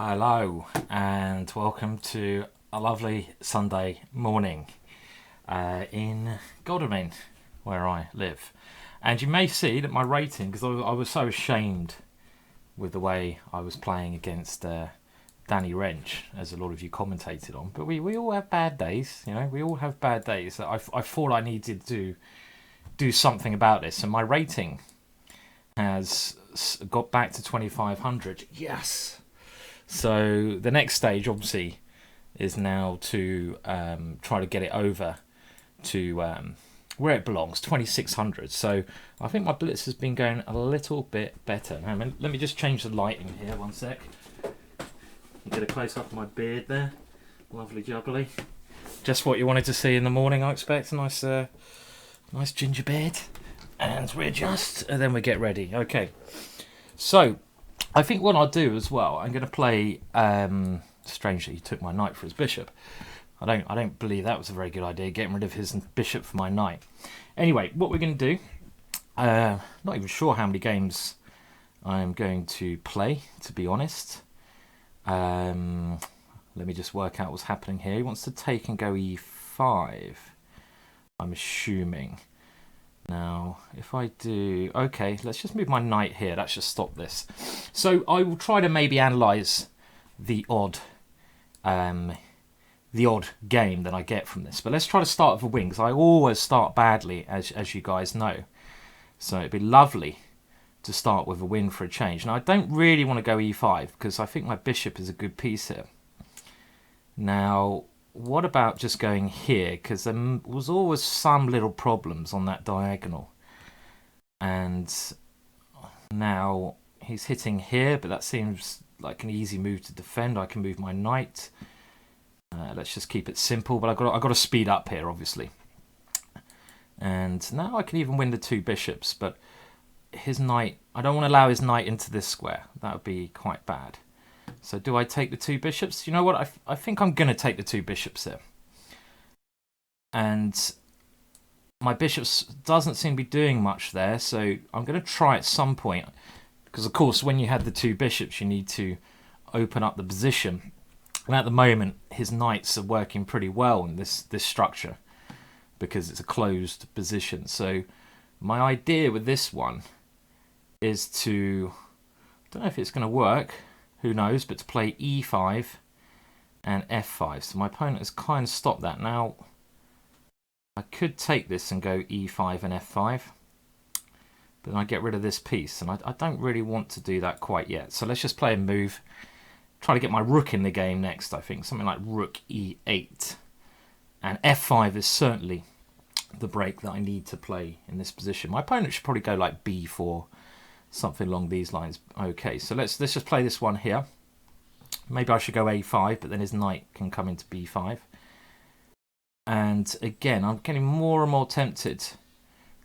Hello and welcome to a lovely Sunday morning in Godalming, where I live. And you may see that my rating, because I was so ashamed with the way I was playing against Danny Wrench, as a lot of you commentated on. But we all have bad days, you know. We all have bad days. I thought I needed to do something about this, and my rating has got back to 2,500. Yes. So the next stage, obviously, is now to try to get it over to where it belongs, 2,600. So I think my Blitz has been going a little bit better. Now, let me just change the lighting here, one sec. You get a close up of my beard there. Lovely jubbly. Just what you wanted to see in the morning, I expect. A nice ginger beard. And readjust, and then we get ready. Okay. So I think what I'll do as well, I'm going to play. Strangely, he took my knight for his bishop. I don't believe that was a very good idea, getting rid of his bishop for my knight. Anyway, what we're going to do. Not even sure how many games I'm going to play, to be honest. Let me just work out what's happening here. He wants to take and go e5. I'm assuming. Now, if I do... Okay, let's just move my knight here. That should stop this. So I will try to maybe analyse the odd game that I get from this. But let's try to start with a win, because I always start badly, as you guys know. So it'd be lovely to start with a win for a change. Now, I don't really want to go e5, because I think my bishop is a good piece here. Now, what about just going here? Because there was always some little problems on that diagonal. And now he's hitting here, but that seems like an easy move to defend. I can move my knight. Let's just keep it simple, but I've got to speed up here, obviously. And now I can even win the two bishops, but his knight, I don't want to allow his knight into this square. That would be quite bad. So do I take the two bishops? You know what? I think I'm going to take the two bishops here. And my bishops doesn't seem to be doing much there, so I'm going to try at some point. Because, of course, when you have the two bishops, you need to open up the position. And at the moment, his knights are working pretty well in this structure, because it's a closed position. So my idea with this one is to... I don't know if it's going to work. Who knows, but to play e5 and f5. So my opponent has kind of stopped that. Now, I could take this and go e5 and f5, but then I get rid of this piece, and I don't really want to do that quite yet. So let's just play a move. Try to get my rook in the game next, I think. Something like rook e8. And f5 is certainly the break that I need to play in this position. My opponent should probably go like b4. Something along these lines. Okay, so let's just play this one here. Maybe I should go a5, but then his knight can come into b5. And again, I'm getting more and more tempted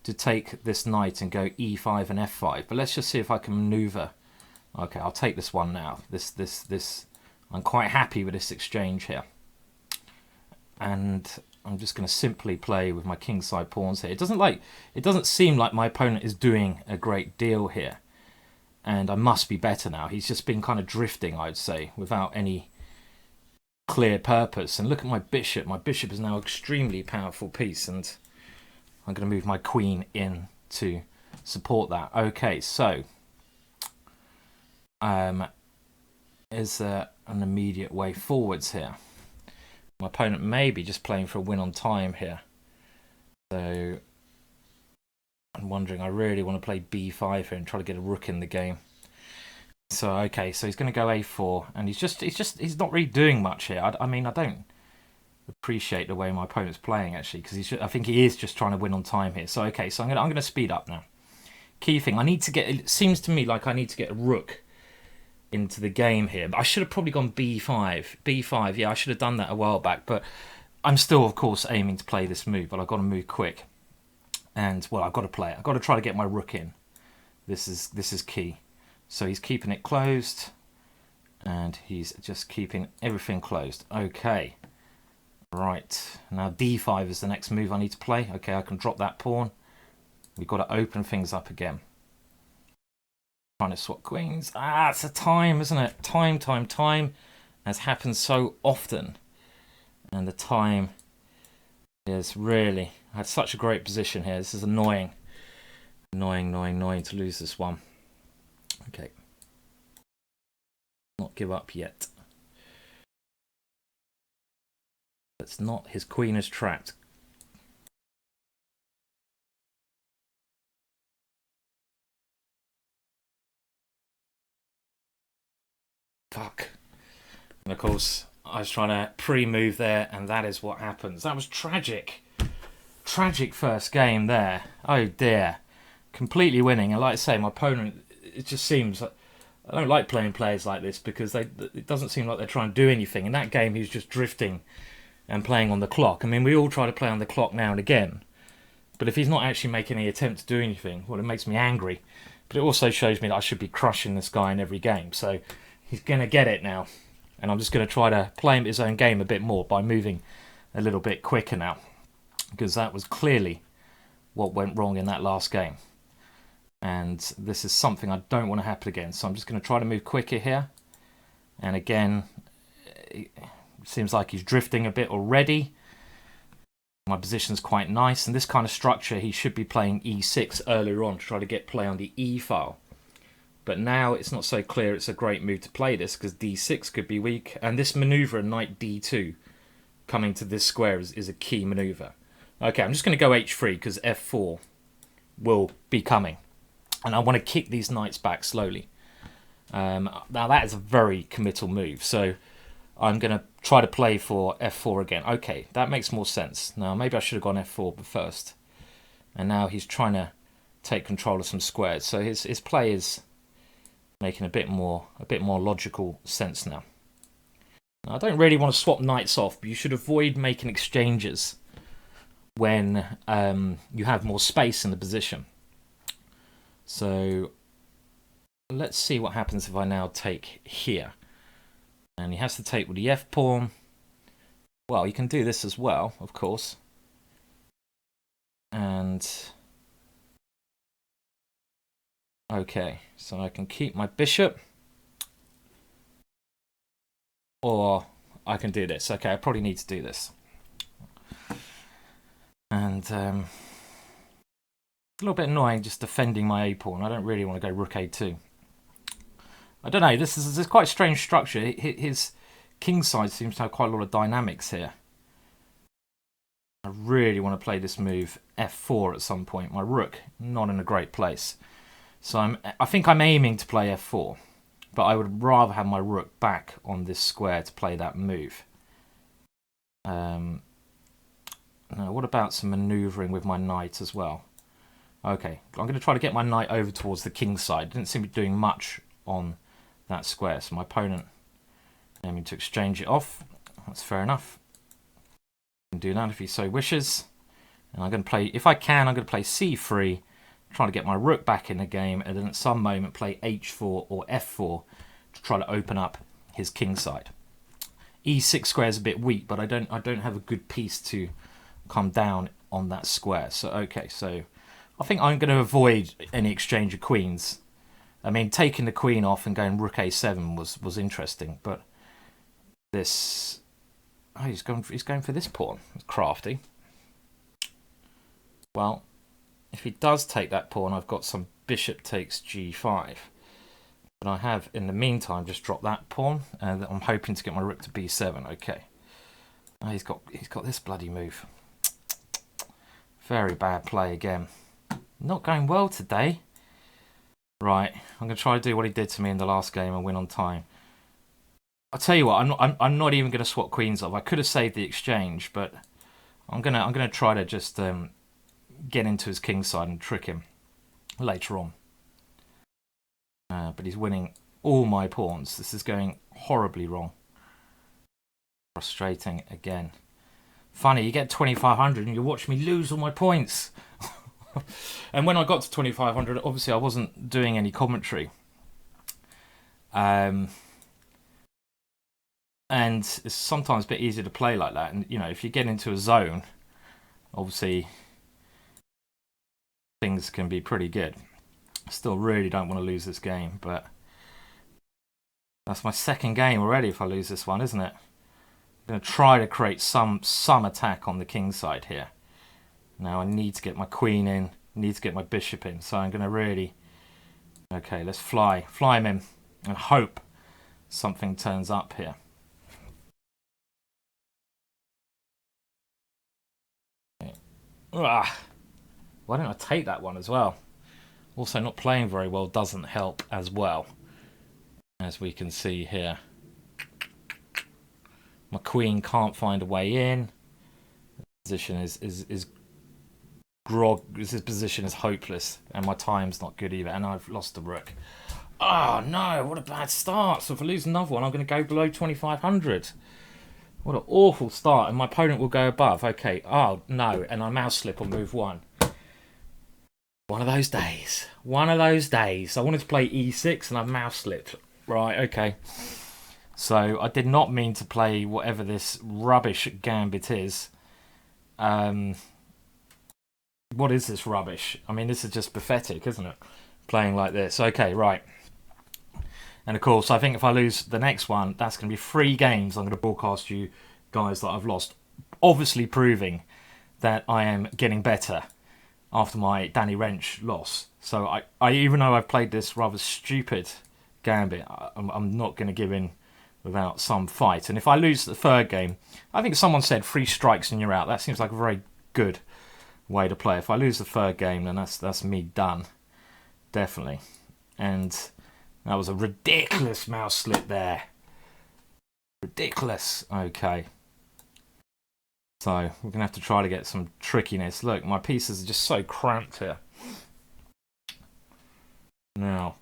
to take this knight and go e5 and f5. But let's just see if I can maneuver. Okay, I'll take this one now. This. I'm quite happy with this exchange here. And I'm just going to simply play with my kingside pawns here. It doesn't seem like my opponent is doing a great deal here. And I must be better now. He's just been kind of drifting, I'd say, without any clear purpose. And look at my bishop. My bishop is now an extremely powerful piece, and I'm going to move my queen in to support that. Okay, so is there an immediate way forwards here? My opponent may be just playing for a win on time here. So I'm wondering, I really want to play b5 here and try to get a rook in the game. So okay, so he's going to go a4, and he's not really doing much here. I mean, I don't appreciate the way my opponent's playing, actually, because I think he is just trying to win on time here. So okay, so I'm going to speed up now. Key thing, it seems to me like I need to get a rook into the game here, but I should have probably gone b5. Yeah, I should have done that a while back, but I'm still, of course, aiming to play this move, but I've got to move quick. And well, I've got to play it. I've got to try to get my rook in. This is key. So he's keeping it closed, and he's just keeping everything closed. Okay, right, now d5 is the next move I need to play. Okay, I can drop that pawn. We've got to open things up again. Trying to swap queens. Ah, it's a time, isn't it? Time. As happens so often. And the time is really... I had such a great position here. This is annoying. Annoying to lose this one. Okay. Not give up yet. It's not... His queen is trapped. Fuck. And of course, I was trying to pre-move there, and that is what happens. That was tragic. Tragic first game there. Oh dear. Completely winning. And like I say, my opponent, it just seems... I don't like playing players like this because it doesn't seem like they're trying to do anything. In that game, he was just drifting and playing on the clock. I mean, we all try to play on the clock now and again. But if he's not actually making any attempt to do anything, well, it makes me angry. But it also shows me that I should be crushing this guy in every game. So he's going to get it now. And I'm just going to try to play him his own game a bit more by moving a little bit quicker now. Because that was clearly what went wrong in that last game. And this is something I don't want to happen again. So I'm just going to try to move quicker here. And again, it seems like he's drifting a bit already. My position's quite nice. And this kind of structure, he should be playing e6 earlier on to try to get play on the e file. But now it's not so clear it's a great move to play this because d6 could be weak. And this maneuver, knight d2, coming to this square is a key maneuver. Okay, I'm just going to go h3 because f4 will be coming. And I want to kick these knights back slowly. Now that is a very committal move. So I'm going to try to play for f4 again. Okay, that makes more sense. Now maybe I should have gone f4 first. And now he's trying to take control of some squares. So his play is making a bit more logical sense now. Now I don't really want to swap knights off, but you should avoid making exchanges when you have more space in the position. So let's see what happens if I now take here. And he has to take with the f pawn. Well, you can do this as well, of course. And okay, so I can keep my bishop. Or I can do this. Okay, I probably need to do this. And a little bit annoying just defending my a pawn. I don't really want to go rook a2. I don't know. This is quite a strange structure. His king side seems to have quite a lot of dynamics here. I really want to play this move f4 at some point. My rook not in a great place. So I think I'm aiming to play f4. But I would rather have my rook back on this square to play that move. Now, what about some manoeuvring with my knight as well? Okay, I'm going to try to get my knight over towards the king side. Didn't seem to be doing much on that square. So my opponent aiming to exchange it off. That's fair enough. Can do that if he so wishes. And I'm going to play, if I can, I'm going to play c3. Trying to get my rook back in the game, and then at some moment play h4 or f4 to try to open up his king side. e6 square is a bit weak, but I don't have a good piece to come down on that square. So okay, so I think I'm going to avoid any exchange of queens. I mean, taking the queen off and going rook a7 was interesting, but this he's going for this pawn. It's crafty. Well, if he does take that pawn, I've got some bishop takes g5. But I have, in the meantime, just dropped that pawn, and I'm hoping to get my rook to b7. Okay. Oh, he's got this bloody move. Very bad play again. Not going well today. Right, I'm going to try to do what he did to me in the last game and win on time. I'll tell you what, I'm not even going to swap queens off. I could have saved the exchange, but I'm gonna try to just get into his king side and trick him later on. But he's winning all my pawns. This is going horribly wrong. Frustrating again. Funny, you get 2,500 and you watch me lose all my points. And when I got to 2,500, obviously I wasn't doing any commentary. And it's sometimes a bit easier to play like that. And, you know, if you get into a zone, obviously things can be pretty good. Still really don't want to lose this game, but that's my second game already if I lose this one, isn't it? I'm going to try to create some attack on the king side here. Now I need to get my queen in, need to get my bishop in, so I'm going to really... Okay, let's fly him in and hope something turns up here. Ugh. Why don't I take that one as well? Also, not playing very well doesn't help as well, as we can see here. My queen can't find a way in. Position is grog. This position is hopeless, and my time's not good either. And I've lost the rook. Oh no! What a bad start. So if I lose another one, I'm going to go below 2,500. What an awful start, and my opponent will go above. Okay. Oh no! And I mouse slip on move 1. One of those days. One of those days. I wanted to play e6, and I mouse slipped. Right. Okay. So I did not mean to play whatever this rubbish gambit is. What is this rubbish? I mean, this is just pathetic, isn't it? Playing like this. Okay, right. And of course, I think if I lose the next one, that's going to be 3 games I'm going to broadcast you guys that I've lost. Obviously proving that I am getting better after my Danny Wrench loss. So I even though I've played this rather stupid gambit, I'm not going to give in without some fight. And if I lose the 3rd game, I think someone said 3 strikes and you're out. That seems like a very good way to play. If I lose the 3rd game, then that's me done. Definitely. And that was a ridiculous mouse slip there. Ridiculous. Okay. So we're going to have to try to get some trickiness. Look, my pieces are just so cramped here. Now,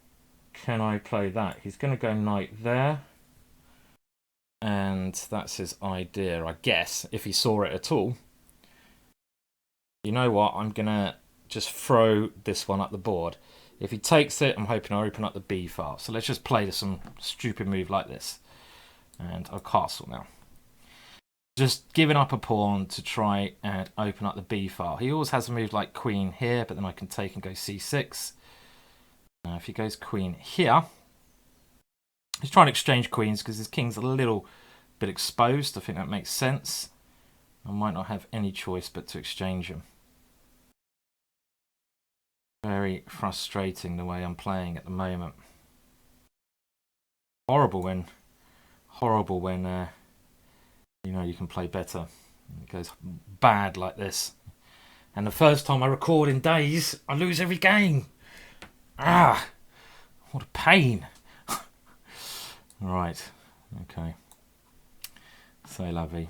can I play that? He's going to go knight there. And that's his idea, I guess, if he saw it at all. You know what? I'm going to just throw this one up the board. If he takes it, I'm hoping I'll open up the b file. So let's just play some stupid move like this. And I'll castle now. Just giving up a pawn to try and open up the b file. He always has a move like queen here, but then I can take and go c6. Now if he goes queen here, he's trying to exchange queens because his king's a little bit exposed. I think that makes sense. I might not have any choice but to exchange him. Very frustrating the way I'm playing at the moment. Horrible when you know you can play better. It goes bad like this. And the first time I record in days, I lose every game. Ah, what a pain. Right, okay. C'est la vie.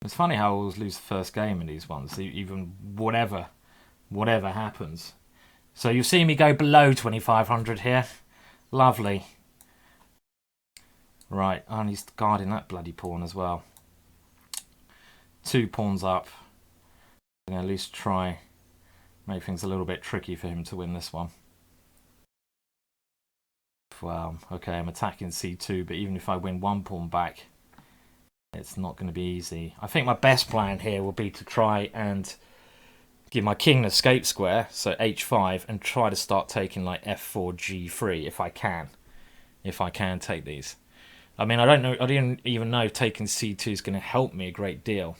It's funny how I always lose the first game in these ones, even whatever happens. So you see me go below 2,500 here. Lovely. Right, and he's guarding that bloody pawn as well. 2 pawns up. I'm going to at least try make things a little bit tricky for him to win this one. Well, okay, I'm attacking c2, but even if I win 1 pawn back, it's not going to be easy. I think my best plan here will be to try and give my king an escape square, so h5, and try to start taking like f4, g3 if I can. If I can take these. I mean, I didn't even know taking c2 is going to help me a great deal.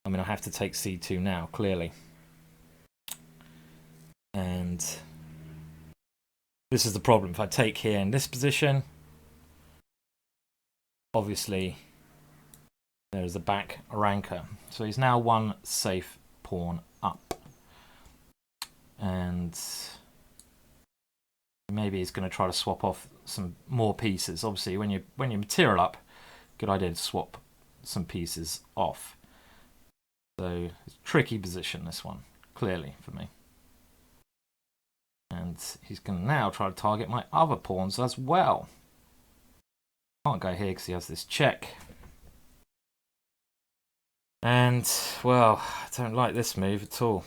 I mean, I have to take c2 now, clearly. And this is the problem. If I take here in this position, obviously there's a back ranker. So he's now 1 safe pawn up. And maybe he's going to try to swap off some more pieces. Obviously, when you material up, good idea to swap some pieces off. So it's a tricky position, this one, clearly for me. And he's going to now try to target my other pawns as well. Can't go here because he has this check. And, well, I don't like this move at all.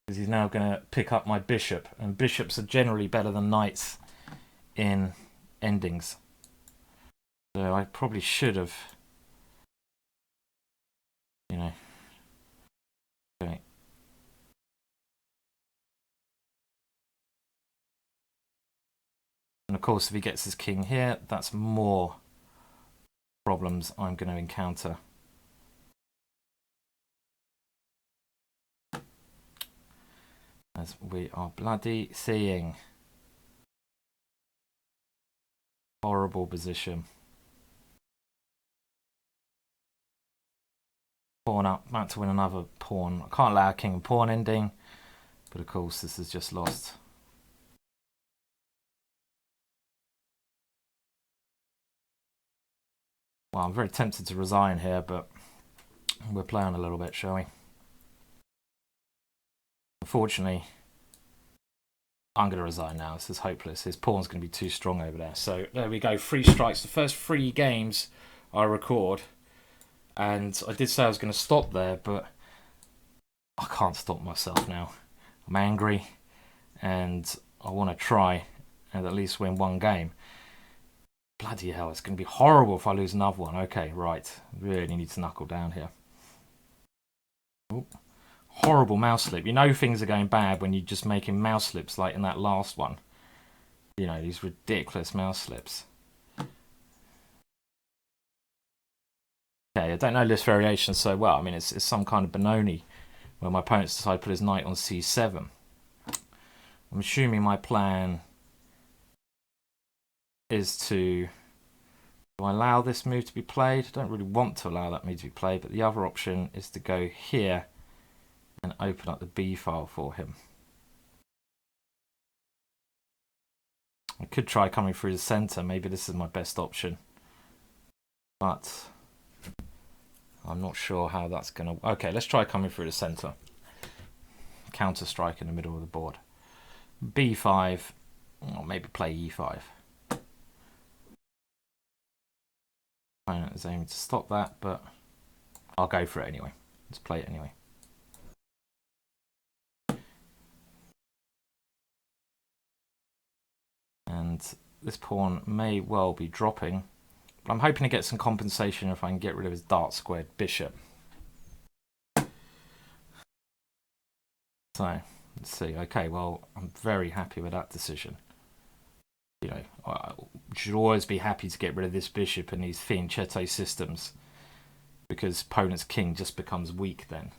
Because he's now going to pick up my bishop. And bishops are generally better than knights in endings. So I probably should have, you know, Okay. And of course, if he gets his king here, that's more problems I'm going to encounter. As we are bloody seeing. Horrible position. Pawn up, about to win another pawn. I can't allow king and pawn ending, but of course this is just lost. Well, I'm very tempted to resign here, but we'll play on a little bit, shall we? Unfortunately, I'm going to resign now. This is hopeless. His pawn's going to be too strong over there. So there we go. 3 strikes. The first 3 games I record. And I did say I was going to stop there, but I can't stop myself now. I'm angry, and I want to try and at least win 1 game. Bloody hell, it's going to be horrible if I lose another one. Okay, right. Really need to knuckle down here. Ooh. Horrible mouse slip. You know things are going bad when you're just making mouse slips like in that last one. You know, these ridiculous mouse slips. Okay, I don't know list variations so well. I mean, it's some kind of Benoni where my opponent's decided to put his knight on c7. I'm assuming my plan is to... Do I allow this move to be played? I don't really want to allow that move to be played, but the other option is to go here and open up the B file for him. I could try coming through the center. Maybe this is my best option. But I'm not sure how that's going to... Okay, let's try coming through the center. Counter strike in the middle of the board. B5, or maybe play E5. Opponent is aiming to stop that, but I'll go for it anyway. Let's play it anyway. And this pawn may well be dropping, but I'm hoping to get some compensation if I can get rid of his dart squared bishop. So, let's see. Okay, well, I'm very happy with that decision. You know, I should always be happy to get rid of this bishop in these fianchetto systems, because opponent's king just becomes weak then.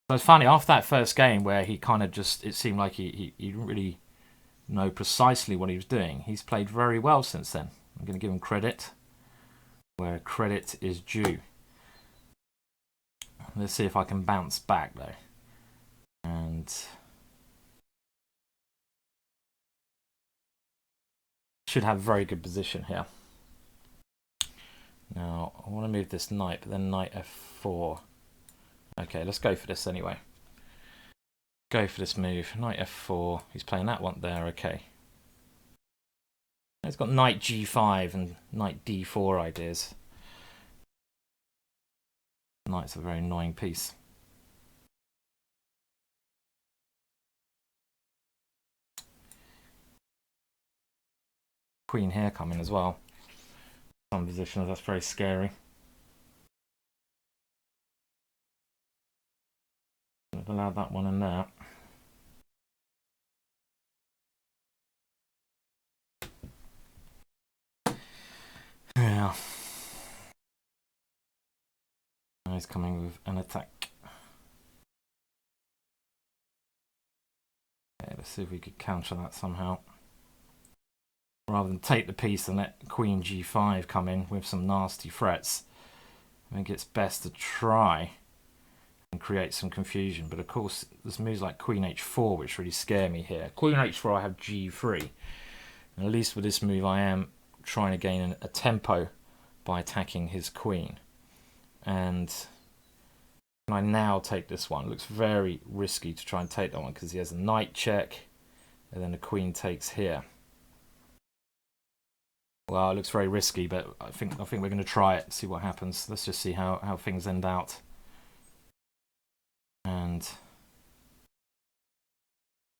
So it's funny, after that first game where he kind of just, it seemed like he didn't really know precisely what he was doing, he's played very well since then. I'm going to give him credit where credit is due. Let's see if I can bounce back though. And should have a very good position here. Now, I want to move this knight, but then knight f4. Okay, let's go for this anyway. Go for this move. Knight f4. He's playing that one there, okay. He's got knight g5 and knight d4 ideas. Knight's a very annoying piece. Queen here coming as well. Some positions, that's very scary. I've allowed that one in there. Yeah. Now he's coming with an attack. Okay, let's see if we could counter that somehow. Rather than take the piece and let queen g5 come in with some nasty threats, I think it's best to try and create some confusion. But of course, there's moves like queen h4 which really scare me here. Queen h4, I have g3. And at least with this move, I am trying to gain a tempo by attacking his queen. And can I now take this one? It looks very risky to try and take that one because he has a knight check and then the queen takes here. Well, it looks very risky, but I think we're going to try it, see what happens. Let's just see how things end out. And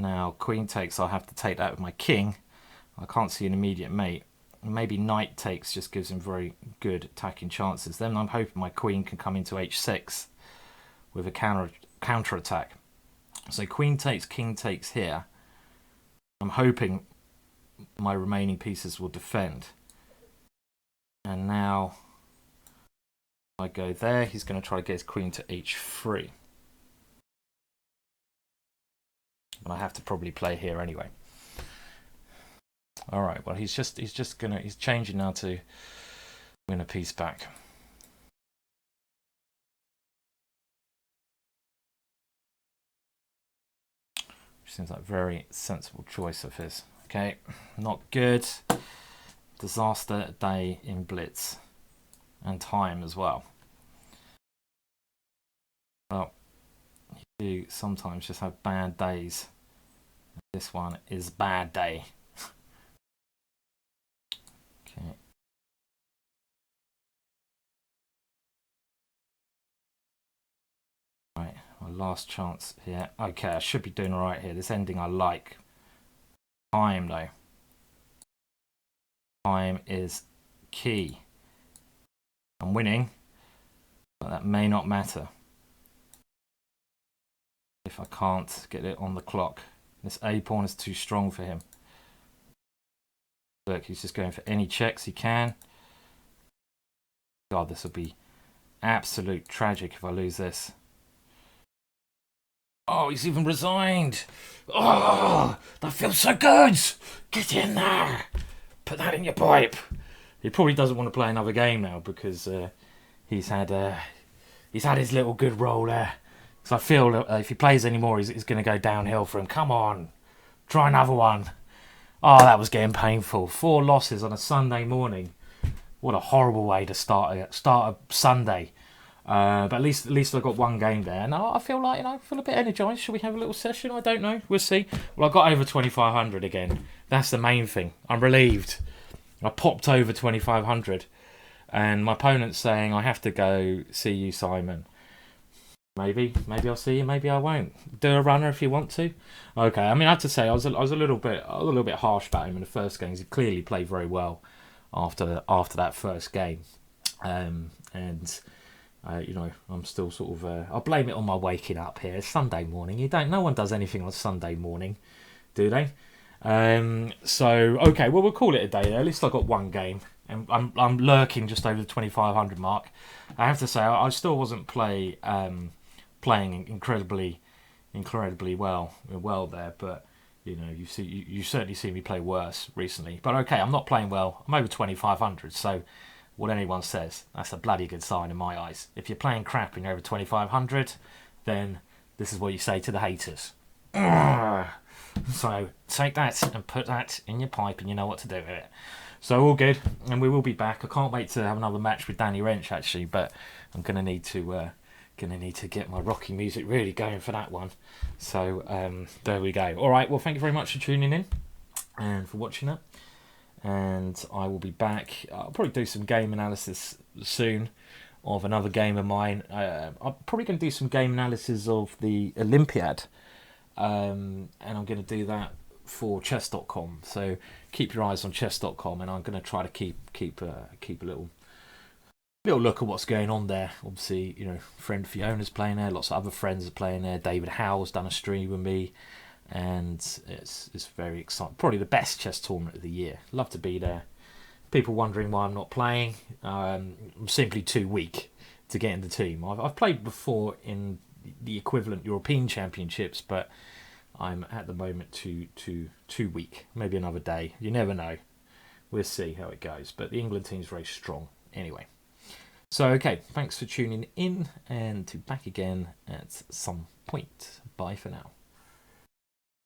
now queen takes, I'll have to take that with my king. I can't see an immediate mate. Maybe knight takes just gives him very good attacking chances. Then I'm hoping my queen can come into h6 with a counter counter-attack. So queen takes, king takes here. I'm hoping my remaining pieces will defend. And now I go there. He's going to try to get his queen to h3. And I have to probably play here anyway. All right. Well, he's changing now to win a piece back. Which seems like a very sensible choice of his. Okay, not good. Disaster day in Blitz. And time as well. Well, you do sometimes just have bad days. This one is bad day. Okay. Right, my last chance here. Okay, I should be doing alright here. This ending I like. Time though. Time is key. I'm winning, but that may not matter if I can't get it on the clock. This A pawn is too strong for him. Look, he's just going for any checks he can. God, this will be absolute tragic if I lose this. Oh, he's even resigned. Oh, that feels so good. Get in there. Put that in your pipe. He probably doesn't want to play another game now because he's had his little good roll there. So I feel if he plays anymore, he's going to go downhill for him. Come on, try another one. Oh, that was getting painful. 4 losses on a Sunday morning. What a horrible way to start a Sunday. But at least I got one game there, and I feel like I feel a bit energized. Should we have a little session? I don't know. We'll see. Well, I got over 2,500 again. That's the main thing. I'm relieved. I popped over 2,500, and my opponent's saying I have to go. See you, Simon. Maybe I'll see you. Maybe I won't. Do a runner if you want to. Okay. I mean, I have to say I was a little bit harsh about him in the first games. He clearly played very well after that first game, and. I'm still sort of. I'll blame it on my waking up here. It's Sunday morning. No one does anything on Sunday morning, do they? So okay, well we'll call it a day there. At least I got one game, and I'm lurking just over the 2,500 mark. I have to say I still wasn't playing incredibly well there, but you certainly see me play worse recently. But okay, I'm not playing well. I'm over 2,500, so. What anyone says, that's a bloody good sign in my eyes. If you're playing crap and you're over 2,500, then this is what you say to the haters. So take that and put that in your pipe, and you know what to do with it. So all good, and we will be back. I can't wait to have another match with Danny Wrench actually, but I'm gonna need to get my rocky music really going for that one. So there we go. All right, well thank you very much for tuning in and for watching it. And I will be back. I'll probably do some game analysis soon of another game of mine. I'm probably going to do some game analysis of the Olympiad, and I'm going to do that for chess.com. So keep your eyes on chess.com, and I'm going to try to keep a little look at what's going on there. Obviously, friend Fiona's playing there. Lots of other friends are playing there. David Howe's done a stream with me. And it's very exciting. Probably the best chess tournament of the year. Love to be there. People wondering why I'm not playing. I'm simply too weak to get in the team. I've played before in the equivalent European Championships, but I'm at the moment too weak. Maybe another day. You never know. We'll see how it goes. But the England team's very strong. Anyway. So, okay. Thanks for tuning in, and back again at some point. Bye for now.